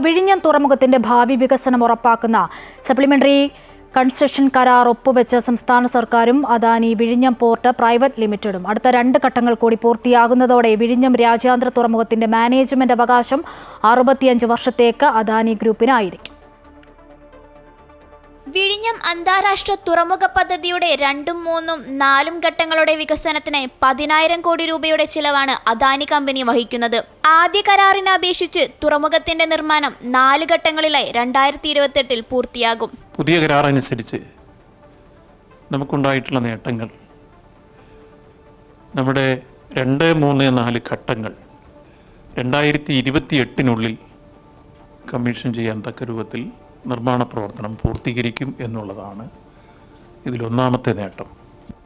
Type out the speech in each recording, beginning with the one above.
വിഴിഞ്ഞം തുറമുഖത്തിന്റെ ഭാവി വികസനം ഉറപ്പാക്കുന്ന സപ്ലിമെന്ററി കൺസെഷൻ കരാർ ഒപ്പുവെച്ച സംസ്ഥാന സർക്കാരും അദാനി വിഴിഞ്ഞം പോർട്ട് പ്രൈവറ്റ് ലിമിറ്റഡും അടുത്ത 2 ഘട്ടങ്ങൾ കൂടി പൂർത്തിയാകുന്നതോടെ വിഴിഞ്ഞം രാജ്യാന്തര തുറമുഖത്തിന്റെ മാനേജ്മെന്റ് അവകാശം 65 വർഷത്തേക്ക് അദാനി ഗ്രൂപ്പിനായിരിക്കും. വിഴിഞ്ഞം അന്താരാഷ്ട്ര തുറമുഖ പദ്ധതിയുടെ 2, 3, 4 ഘട്ടങ്ങളുടെ വികസനത്തിന് 10,000 കോടി രൂപയുടെ ചിലവാണ് അദാനി കമ്പനി വഹിക്കുന്നത്. ആദ്യ കരാറിനെ അപേക്ഷിച്ച് തുറമുഖത്തിന്റെ നിർമ്മാണം 4 ഘട്ടങ്ങളിലായി 2028 പൂർത്തിയാകും. പുതിയ കരാറനുസരിച്ച് നമുക്കുണ്ടായിട്ടുള്ള നേട്ടങ്ങൾ നമ്മുടെ 2, 3, 4 ഘട്ടങ്ങൾ 2028 കമ്മീഷൻ ചെയ്യാൻ തക്ക രൂപത്തിൽ നിർമ്മാണ പ്രവർത്തനം പൂർത്തീകരിക്കും എന്നുള്ളതാണ് ഇതിലൊന്നാമത്തെ നേട്ടം.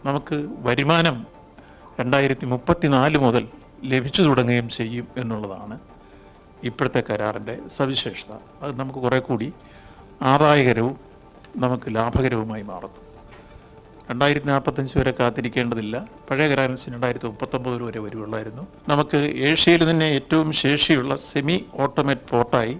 നമുക്ക് വരുമാനം 2034 മുതൽ ലഭിച്ചു തുടങ്ങുകയും ചെയ്യും എന്നുള്ളതാണ് ഇപ്പോഴത്തെ കരാറിൻ്റെ സവിശേഷത. അത് നമുക്ക് കുറേ കൂടി ആദായകരവും നമുക്ക് ലാഭകരവുമായി മാറുന്നു. 2045 വരെ കാത്തിരിക്കേണ്ടതില്ല. പഴയ കരാറിന് 2039 വരെ വരുവുള്ളായിരുന്നു. നമുക്ക് ഏഷ്യയിൽ തന്നെ ഏറ്റവും ശേഷിയുള്ള സെമി ഓട്ടോമേറ്റ് പോർട്ടായി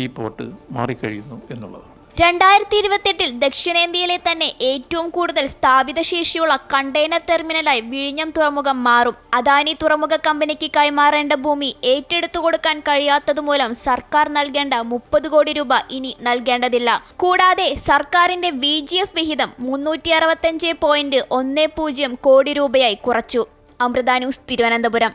ഈ പോർട്ട് മാറിക്കഴിയുന്നു എന്നുള്ളതാണ്. 2028 ദക്ഷിണേന്ത്യയിലെ തന്നെ ഏറ്റവും കൂടുതൽ സ്ഥാപിത ശേഷിയുള്ള കണ്ടെയ്നർ ടെർമിനലായി വിഴിഞ്ഞം തുറമുഖം മാറും. അദാനി തുറമുഖ കമ്പനിക്ക് കൈമാറേണ്ട ഭൂമി ഏറ്റെടുത്തു കൊടുക്കാൻ കഴിയാത്തതുമൂലം സർക്കാർ നൽകേണ്ട 30 കോടി രൂപ ഇനി നൽകേണ്ടതില്ല. കൂടാതെ സർക്കാരിന്റെ VGF വിഹിതം 365.10 കോടി രൂപയായി കുറച്ചു. അമൃത ന്യൂസ്, തിരുവനന്തപുരം.